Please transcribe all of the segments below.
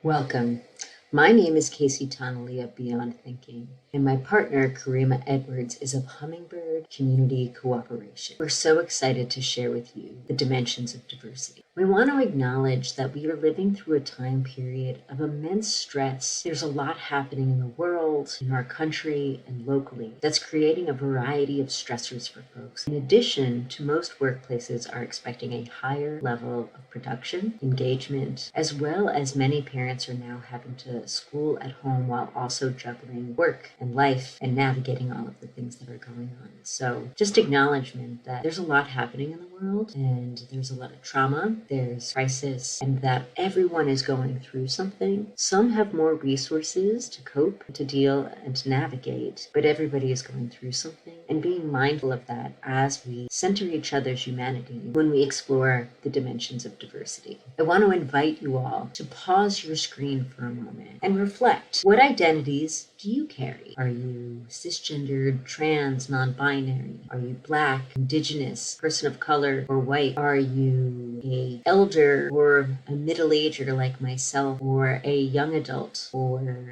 Welcome. My name is Tonnelly of Beyond Thinking, and my partner, Karimah is of Hummingbird Community Cooperation. We're so excited to share with you the dimensions of diversity. We want to acknowledge that we are living through a time period of immense stress. There's a lot happening in the world, in our country, and locally that's creating a variety of stressors for folks. In addition to most workplaces are expecting a higher level of production, engagement, as well as many parents are now having to school at home while also juggling work and life and navigating all of the things that are going on. So just acknowledgement that there's a lot happening in the world and there's a lot of trauma, there's crisis, and that everyone is going through something. Some have more resources to cope, to deal, and to navigate, but everybody is going through something, and being mindful of that as we center each other's humanity when we explore the dimensions of diversity. I want to invite you all to pause your screen for a moment and reflect. What identities do you carry? Are you cisgendered, trans, non-binary? Are you Black, Indigenous, person of color, or white? Are you a elder or a middle-ager like myself, or a young adult, or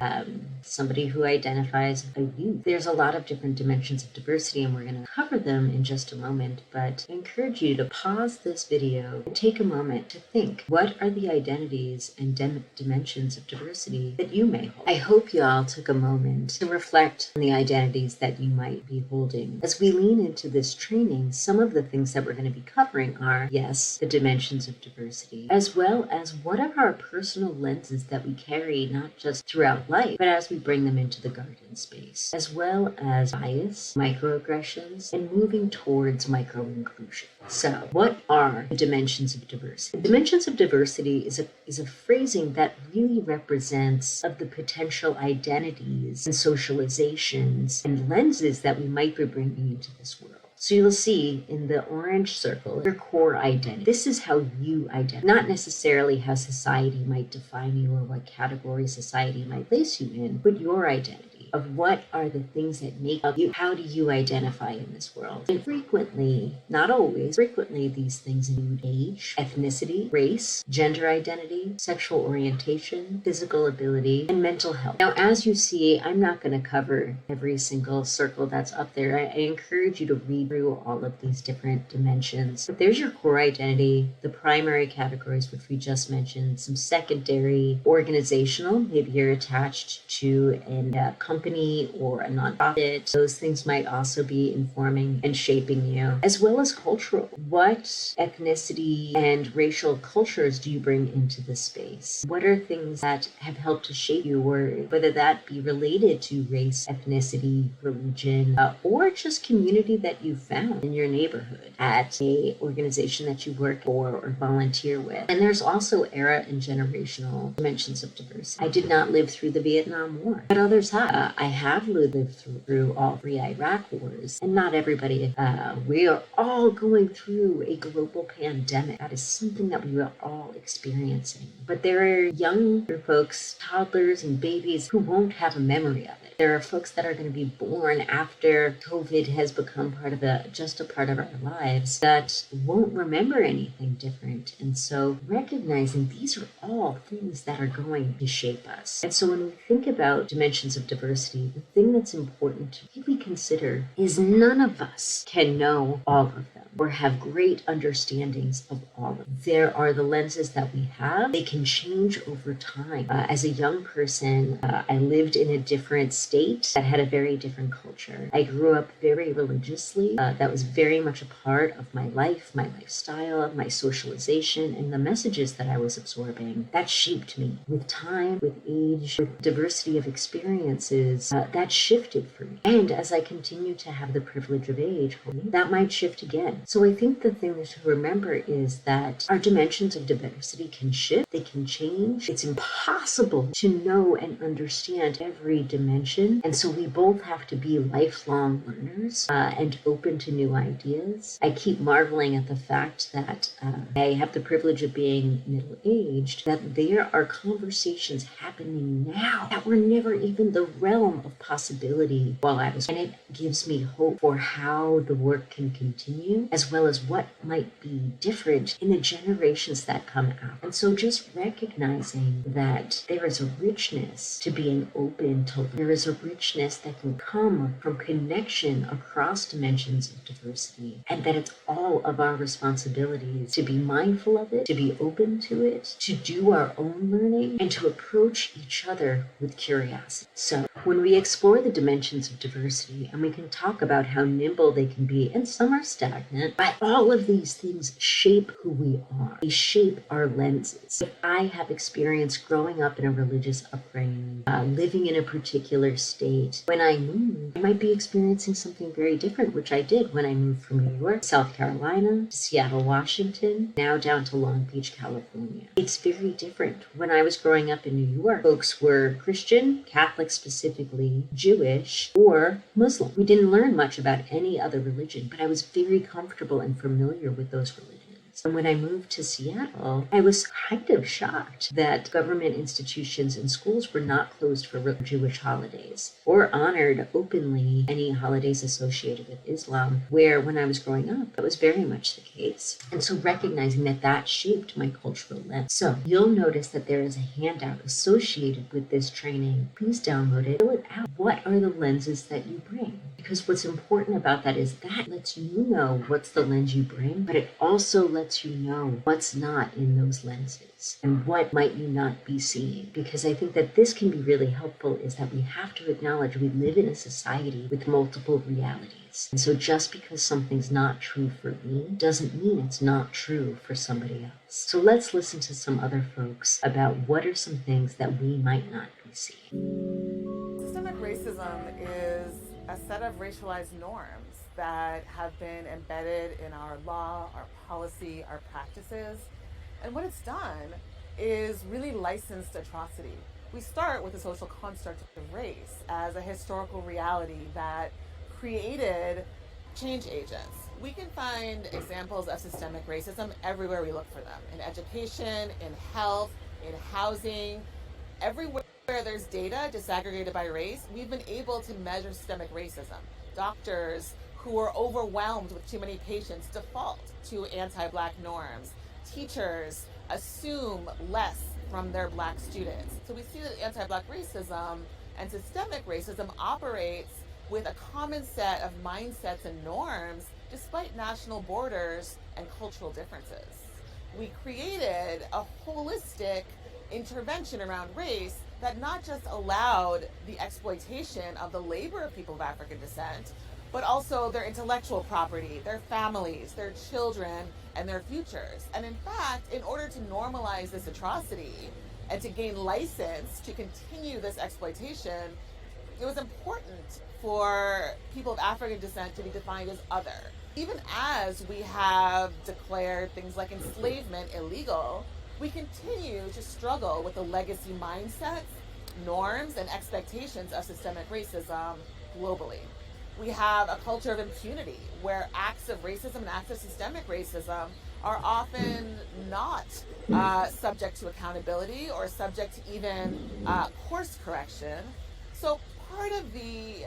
somebody who identifies a youth? There's a lot of different dimensions of diversity, and we're going to cover them in just a moment, but I encourage you to pause this video and take a moment to think, what are the identities and dimensions of diversity that you may hold? I hope you all took a moment to reflect on the identities that you might be holding. As we lean into this training, some of the things that we're going to be covering are, yes, the dimensions of diversity, as well as what are our personal lenses that we carry, not just throughout life, but as we bring them into the garden space, as well as bias, microaggressions, and moving towards micro-inclusion. So, what are the dimensions of diversity? The dimensions of diversity is a phrasing that really represents of the potential identities and socializations and lenses that we might be bringing into this world. So you'll see in the orange circle, your core identity. This is how you identify, not necessarily how society might define you or what category society might place you in, but your identity of what are the things that make up you. How do you identify in this world? And frequently, not always, frequently these things include age, ethnicity, race, gender identity, sexual orientation, physical ability, and mental health. Now, as you see, I'm not going to cover every single circle that's up there. I encourage you to read through all of these different dimensions. But there's your core identity, the primary categories, which we just mentioned, some secondary, organizational, maybe you're attached to a company or a nonprofit. Those things might also be informing and shaping you, as well as cultural. What ethnicity and racial cultures do you bring into this space? What are things that have helped to shape you, or whether that be related to race, ethnicity, religion, or just community that you found in your neighborhood, at a organization that you work for or volunteer with? And there's also era and generational dimensions of diversity. I did not live through the Vietnam War, but others have. I have lived through all 3 Iraq wars, and not everybody. We are all going through a global pandemic. That is something that we are all experiencing. But there are younger folks, toddlers and babies, who won't have a memory of it. There are folks that are going to be born after COVID has become just a part of our lives, that won't remember anything different. And so recognizing these are all things that are going to shape us. And so when we think about dimensions of diversity, the thing that's important to really consider is none of us can know all of them or have great understandings of all of them. There are the lenses that we have. They can change over time. As a young person, I lived in a different state that had a very different culture. I grew up very religiously. That was very much a part of my life, my lifestyle, my socialization, and the messages that I was absorbing. That shaped me. With time, with age, with diversity of experiences, that shifted for me. And as I continue to have the privilege of age, that might shift again. So I think the thing to remember is that our dimensions of diversity can shift, they can change. It's impossible to know and understand every dimension. And so we both have to be lifelong learners and open to new ideas. I keep marveling at the fact that I have the privilege of being middle-aged, that there are conversations happening now that were never even the realm realm of possibility while I was, and it gives me hope for how the work can continue, as well as what might be different in the generations that come out. And so just recognizing that there is a richness to being open to learn. There is a richness that can come from connection across dimensions of diversity, and that it's all of our responsibilities to be mindful of it, to be open to it, to do our own learning, and to approach each other with curiosity. So when we explore the dimensions of diversity, and we can talk about how nimble they can be, and some are stagnant, but all of these things shape who we are. They shape our lenses. If I have experience growing up in a religious upbringing, living in a particular state, when I move, I might be experiencing something very different, which I did when I moved from New York, South Carolina, to Seattle, Washington, now down to Long Beach, California. It's very different. When I was growing up in New York, folks were Christian, Catholic specifically, Jewish, or Muslim. We didn't learn much about any other religion, but I was very comfortable and familiar with those religions. And when I moved to Seattle, I was kind of shocked that government institutions and schools were not closed for Jewish holidays or honored openly any holidays associated with Islam, where when I was growing up, that was very much the case. And so recognizing that that shaped my cultural lens. So you'll notice that there is a handout associated with this training. Please download it, fill it out. What are the lenses that you bring? Because what's important about that is that lets you know what's the lens you bring, but it also lets you know what's not in those lenses and what might you not be seeing. Because I think that this can be really helpful, is that we have to acknowledge we live in a society with multiple realities. And so just because something's not true for me doesn't mean it's not true for somebody else. So let's listen to some other folks about what are some things that we might not be seeing. Systemic racism is a set of racialized norms that have been embedded in our law, our policy, our practices. And what it's done is really licensed atrocity. We start with the social construct of race as a historical reality that created change agents. We can find examples of systemic racism everywhere we look for them, in education, in health, in housing, everywhere. Where there's data disaggregated by race, we've been able to measure systemic racism. Doctors who are overwhelmed with too many patients default to anti-Black norms. Teachers assume less from their Black students. So we see that anti-Black racism and systemic racism operates with a common set of mindsets and norms despite national borders and cultural differences. We created a holistic intervention around race that not just allowed the exploitation of the labor of people of African descent, but also their intellectual property, their families, their children, and their futures. And in fact, in order to normalize this atrocity and to gain license to continue this exploitation, it was important for people of African descent to be defined as other. Even as we have declared things like enslavement illegal, we continue to struggle with the legacy mindsets, norms, and expectations of systemic racism globally. We have a culture of impunity where acts of racism and acts of systemic racism are often not subject to accountability or subject to even course correction. So part of the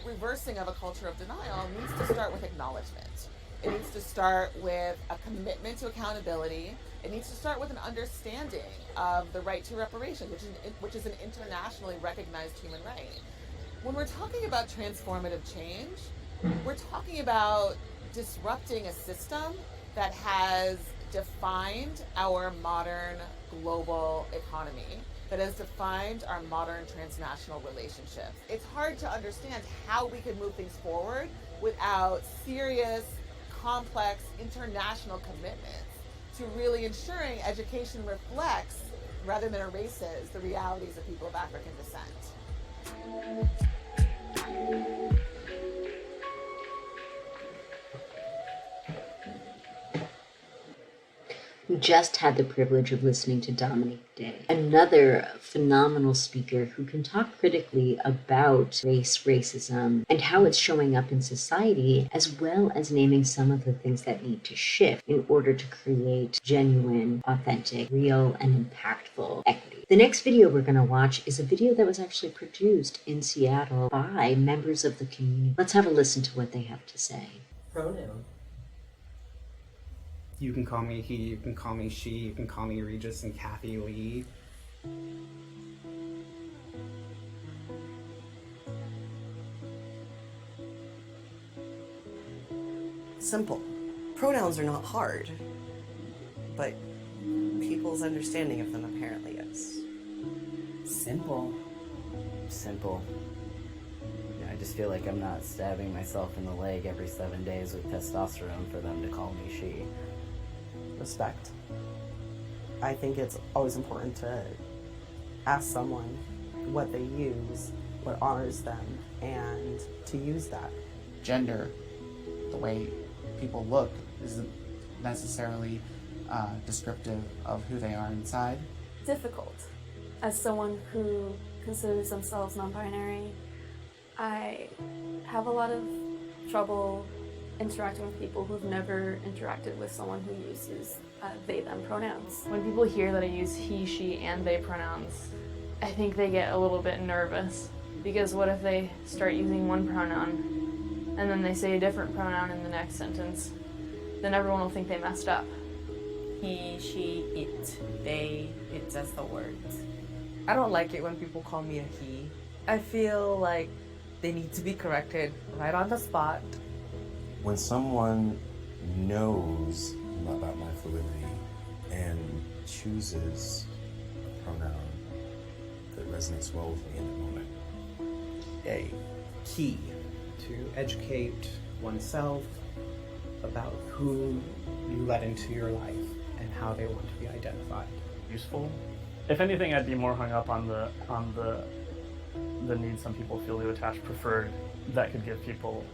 reversing of a culture of denial needs to start with acknowledgement. It needs to start with a commitment to accountability. It needs to start with an understanding of the right to reparations, which is an internationally recognized human right. When we're talking about transformative change, we're talking about disrupting a system that has defined our modern global economy, that has defined our modern transnational relationships. It's hard to understand how we can move things forward without serious, complex international commitments to really ensuring education reflects, rather than erases, the realities of people of African descent. We just had the privilege of listening to Dominique Day, another phenomenal speaker who can talk critically about race, racism, and how it's showing up in society, as well as naming some of the things that need to shift in order to create genuine, authentic, real, and impactful equity. The next video we're going to watch is a video that was actually produced in Seattle by members of the community. Let's have a listen to what they have to say. Pronoun. You can call me he, you can call me she, you can call me Regis and Kathy Lee. Simple. Pronouns are not hard, but people's understanding of them apparently is. Simple. Simple. I just feel like I'm not stabbing myself in the leg every 7 days with testosterone for them to call me she. Respect. I think it's always important to ask someone what they use, what honors them, and to use that. Gender, the way people look, isn't necessarily descriptive of who they are inside. Difficult. As someone who considers themselves non-binary, I have a lot of trouble interacting with people who've never interacted with someone who uses they, them pronouns. When people hear that I use he, she, and they pronouns, I think they get a little bit nervous, because what if they start using one pronoun and then they say a different pronoun in the next sentence? Then everyone will think they messed up. He, she, it, they, it's just the words. I don't like it when people call me a he. I feel like they need to be corrected right on the spot. When someone knows about my fluidity and chooses a pronoun that resonates well with me in the moment. A key to educate oneself about who you let into your life and how they want to be identified. Useful. If anything, I'd be more hung up on the need some people feel to attach preferred. That could give people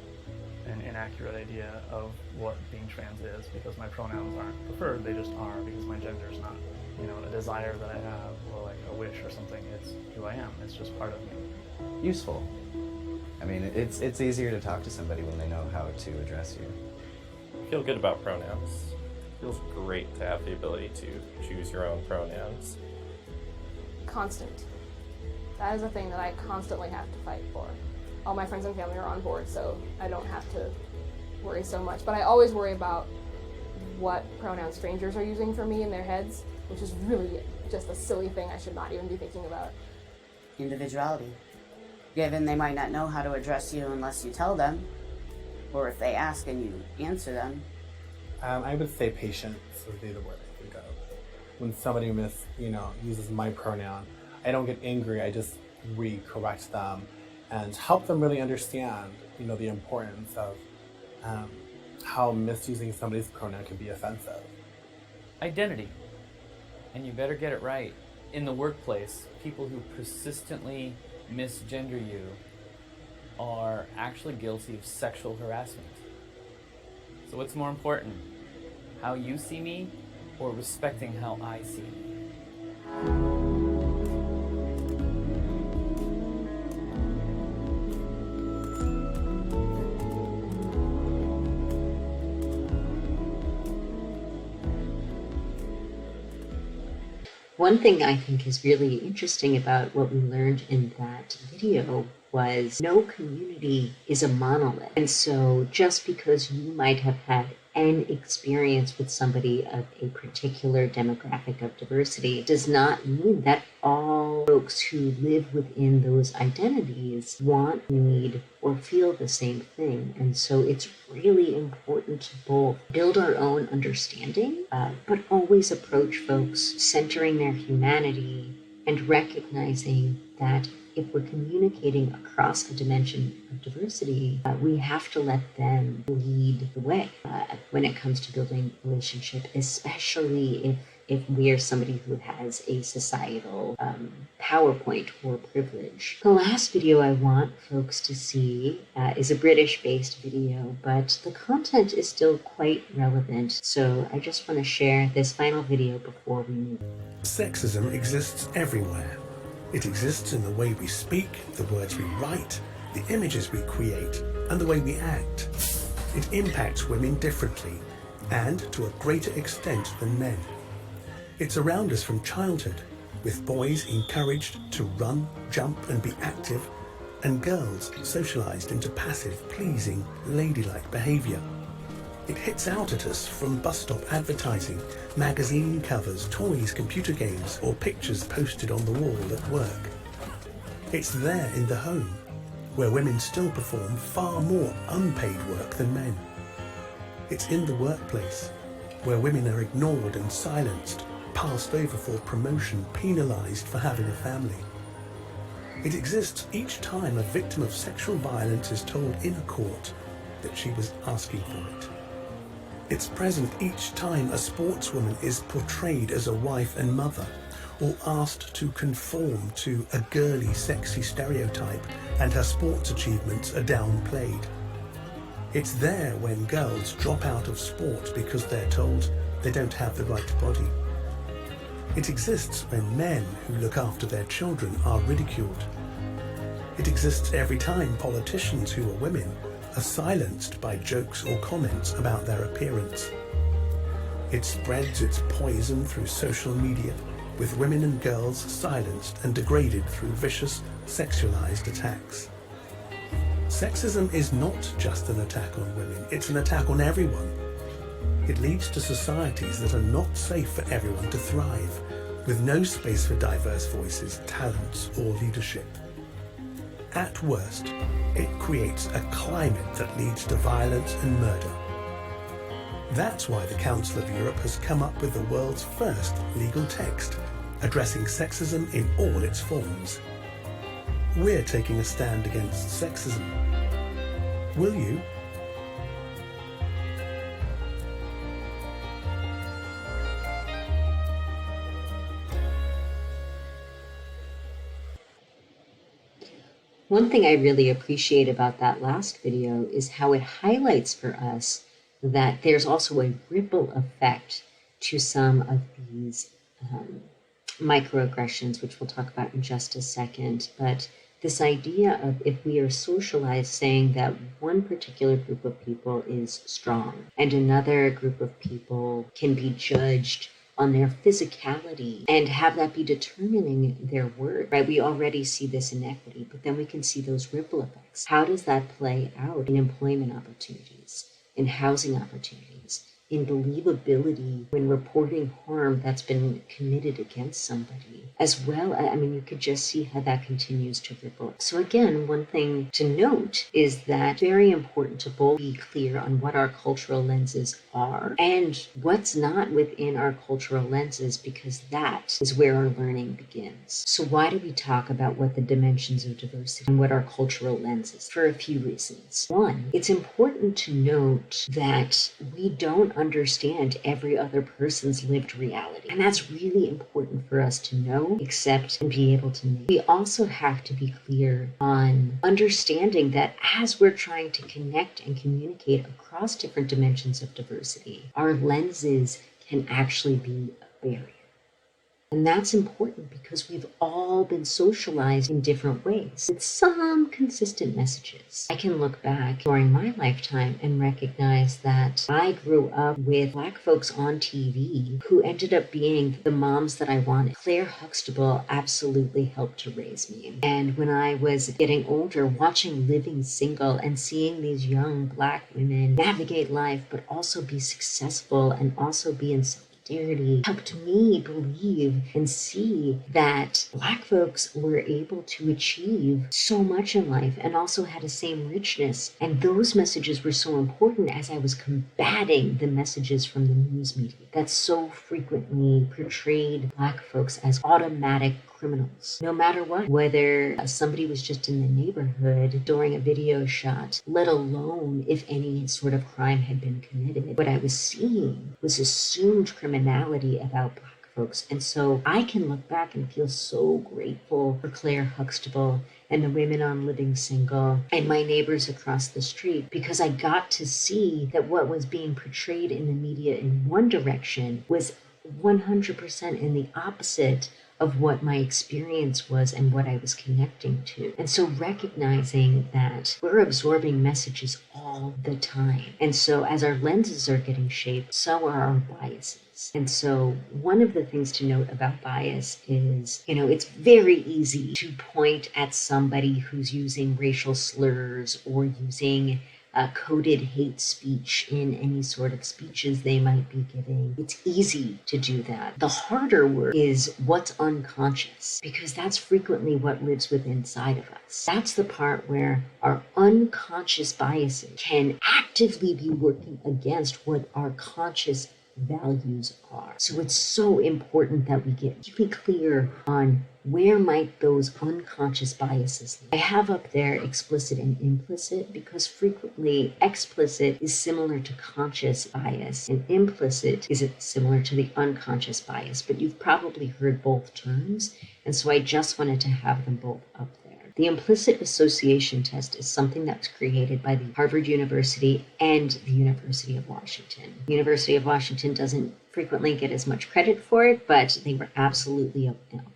an inaccurate idea of what being trans is, because my pronouns aren't preferred, they just are, because my gender's not, a desire that I have or like a wish or something. It's who I am. It's just part of me. Useful. I mean, it's easier to talk to somebody when they know how to address you. Feel good about pronouns. Feels great to have the ability to choose your own pronouns. Constant. That is a thing that I constantly have to fight for. All my friends and family are on board, so I don't have to worry so much. But I always worry about what pronouns strangers are using for me in their heads, which is really just a silly thing I should not even be thinking about. Individuality. Given they might not know how to address you unless you tell them, or if they ask and you answer them. I would say patience would be the word I think of. When somebody uses my pronoun, I don't get angry, I just re-correct them and help them really understand, the importance of how misusing somebody's pronoun can be offensive. Identity. And you better get it right. In the workplace, people who persistently misgender you are actually guilty of sexual harassment. So what's more important? How you see me, or respecting how I see me? One thing I think is really interesting about what we learned in that video was no community is a monolith. And so just because you might have had an experience with somebody of a particular demographic of diversity does not mean that all folks who live within those identities want, need, or feel the same thing. And so it's really important to both build our own understanding, but always approach folks centering their humanity and recognizing that if we're communicating across a dimension of diversity, we have to let them lead the way when it comes to building relationship, especially if we are somebody who has a societal PowerPoint or privilege. The last video I want folks to see is a British-based video, but the content is still quite relevant, so I just want to share this final video before we move. Sexism exists everywhere. It exists in the way we speak, the words we write, the images we create, and the way we act. It impacts women differently, and to a greater extent than men. It's around us from childhood. with boys encouraged to run, jump and be active, and girls socialized into passive, pleasing, ladylike behavior. It hits out at us from bus stop advertising, magazine covers, toys, computer games, or pictures posted on the wall at work. It's there in the home, where women still perform far more unpaid work than men. It's in the workplace, where women are ignored and silenced, passed over for promotion, penalized for having a family. It exists each time a victim of sexual violence is told in a court that she was asking for it. It's present each time a sportswoman is portrayed as a wife and mother, or asked to conform to a girly, sexy stereotype and her sports achievements are downplayed. It's there when girls drop out of sport because they're told they don't have the right body. It exists when men who look after their children are ridiculed. It exists every time politicians who are women are silenced by jokes or comments about their appearance. It spreads its poison through social media, with women and girls silenced and degraded through vicious, sexualized attacks. Sexism is not just an attack on women, it's an attack on everyone. It leads to societies that are not safe for everyone to thrive, with no space for diverse voices, talents, or leadership. At worst, it creates a climate that leads to violence and murder. That's why the Council of Europe has come up with the world's first legal text addressing sexism in all its forms. We're taking a stand against sexism. Will you? One thing I really appreciate about that last video is how it highlights for us that there's also a ripple effect to some of these microaggressions, which we'll talk about in just a second. But this idea of if we are socialized saying that one particular group of people is strong and another group of people can be judged on their physicality and have that be determining their worth, right? We already see this inequity, but then we can see those ripple effects. How does that play out in employment opportunities, in housing opportunities, in believability when reporting harm that's been committed against somebody? As well, I mean, you could just see how that continues to ripple. So again, one thing to note is that it's very important to both be clear on what our cultural lenses are and what's not within our cultural lenses, because that is where our learning begins. So why do we talk about what the dimensions of diversity and what our cultural lens is? For a few reasons. One, it's important to note that we don't understand every other person's lived reality. And that's really important for us to know, accept, and be able to make. We also have to be clear on understanding that as we're trying to connect and communicate across different dimensions of diversity, our lenses can actually be a barrier. And that's important because we've all been socialized in different ways with some consistent messages. I can look back during my lifetime and recognize that I grew up with Black folks on TV who ended up being the moms that I wanted. Claire Huxtable absolutely helped to raise me. And when I was getting older, watching Living Single and seeing these young Black women navigate life, but also be successful and also be in helped me believe and see that Black folks were able to achieve so much in life and also had the same richness. And those messages were so important as I was combating the messages from the news media that so frequently portrayed Black folks as automatic criminals, no matter what, whether somebody was just in the neighborhood during a video shot, let alone if any sort of crime had been committed. What I was seeing was assumed criminality about Black folks. And so I can look back and feel so grateful for Claire Huxtable and the women on Living Single and my neighbors across the street, because I got to see that what was being portrayed in the media in one direction was 100% in the opposite of what my experience was and what I was connecting to. And so recognizing that we're absorbing messages all the time. And so as our lenses are getting shaped, so are our biases. And so one of the things to note about bias is, it's very easy to point at somebody who's using racial slurs or using coded hate speech in any sort of speeches they might be giving. It's easy to do that. The harder work is what's unconscious, because that's frequently what lives within inside of us. That's the part where our unconscious biases can actively be working against what our conscious values are. So it's so important that we get really clear on where might those unconscious biases live. I have up there explicit and implicit because frequently explicit is similar to conscious bias and implicit is similar to the unconscious bias, but you've probably heard both terms, and so I just wanted to have them both up there. The implicit association test is something that was created by the Harvard University and the University of Washington. The University of Washington doesn't frequently get as much credit for it, but they were absolutely a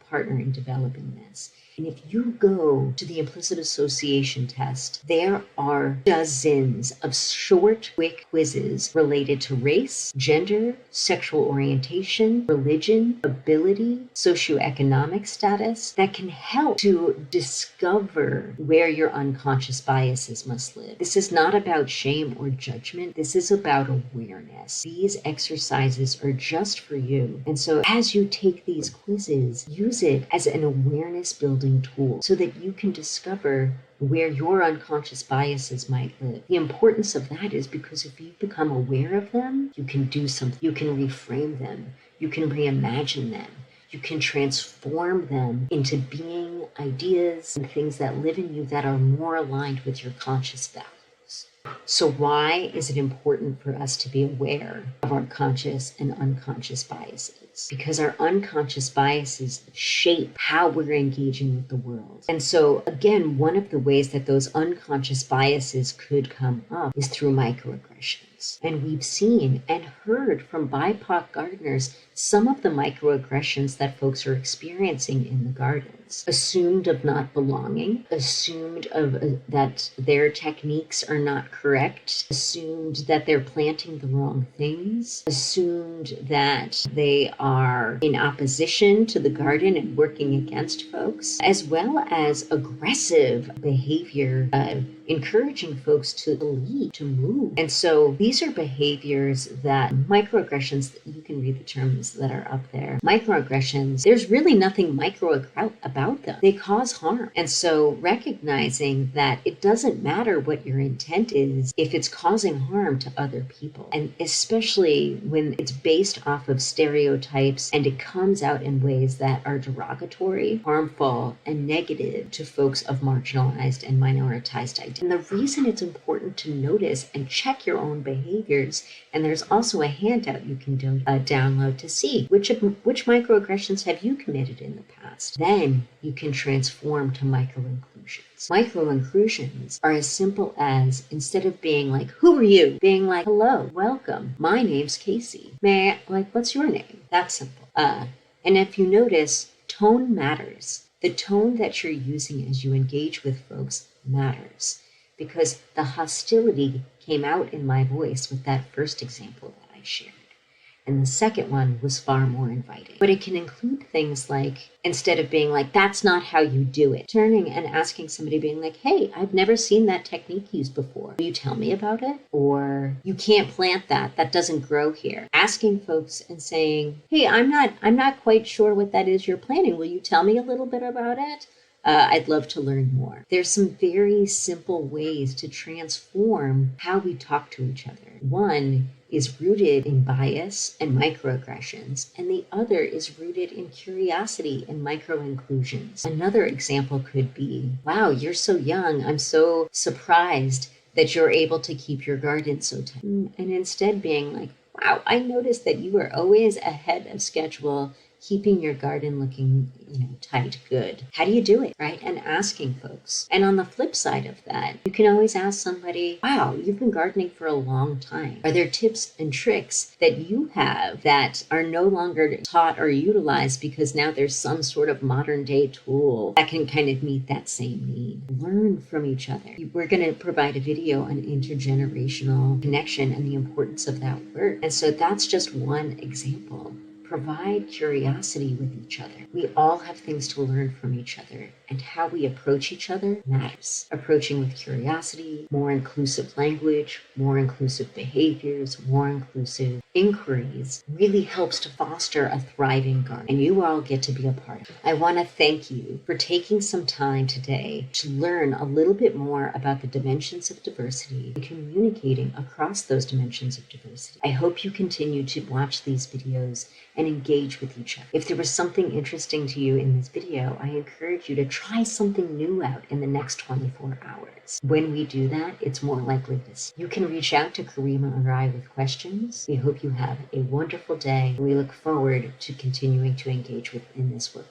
partner in developing this. And if you go to the implicit association test, there are dozens of short, quick quizzes related to race, gender, sexual orientation, religion, ability, socioeconomic status that can help to discover where your unconscious biases must live. This is not about shame or judgment. This is about awareness. These exercises are just for you. And so as you take these quizzes, use it as an awareness building tool so that you can discover where your unconscious biases might live. The importance of that is because if you become aware of them, you can do something. You can reframe them. You can reimagine them. You can transform them into being ideas and things that live in you that are more aligned with your conscious values. So why is it important for us to be aware of our conscious and unconscious biases? Because our unconscious biases shape how we're engaging with the world. And so, again, one of the ways that those unconscious biases could come up is through microaggressions. And we've seen and heard from BIPOC gardeners some of the microaggressions that folks are experiencing in the gardens. Assumed of not belonging, assumed that their techniques are not correct, assumed that they're planting the wrong things, assumed that they are in opposition to the garden and working against folks, as well as aggressive behavior, encouraging folks to leave, to move. And so these are behaviors that microaggressions, you can read the terms that are up there. Microaggressions, there's really nothing micro about them. They cause harm. And so recognizing that it doesn't matter what your intent is if it's causing harm to other people. And especially when it's based off of stereotypes and it comes out in ways that are derogatory, harmful, and negative to folks of marginalized and minoritized identities. And the reason it's important to notice and check your own behaviors, and there's also a handout you can download to see which microaggressions have you committed in the past. Then you can transform to microinclusions. Microinclusions are as simple as, instead of being like, who are you? Being like, hello, welcome, my name's Casey. What's your name? That's simple. And if you notice, tone matters. The tone that you're using as you engage with folks matters, because the hostility came out in my voice with that first example that I shared. And the second one was far more inviting. But it can include things like, instead of being like, that's not how you do it, turning and asking somebody, being like, hey, I've never seen that technique used before. Will you tell me about it? Or you can't plant that. That doesn't grow here. Asking folks and saying, hey, I'm not quite sure what that is you're planting. Will you tell me a little bit about it? I'd love to learn more. There's some very simple ways to transform how we talk to each other. One is rooted in bias and microaggressions, and the other is rooted in curiosity and microinclusions. Another example could be, wow, you're so young. I'm so surprised that you're able to keep your garden so tight. And instead being like, wow, I noticed that you are always ahead of schedule keeping your garden looking, tight, good. How do you do it, right? And asking folks. And on the flip side of that, you can always ask somebody, wow, you've been gardening for a long time. Are there tips and tricks that you have that are no longer taught or utilized because now there's some sort of modern day tool that can kind of meet that same need? Learn from each other. We're going to provide a video on intergenerational connection and the importance of that work. And so that's just one example. Provide curiosity with each other. We all have things to learn from each other, and how we approach each other matters. Approaching with curiosity, more inclusive language, more inclusive behaviors, more inclusive inquiries really helps to foster a thriving garden, and you all get to be a part of it. I want to thank you for taking some time today to learn a little bit more about the dimensions of diversity and communicating across those dimensions of diversity. I hope you continue to watch these videos and engage with each other. If there was something interesting to you in this video, I encourage you to try something new out in the next 24 hours. When we do that, it's more likely this. You can reach out to Karimah or I with questions. We hope you have a wonderful day. We look forward to continuing to engage within this work.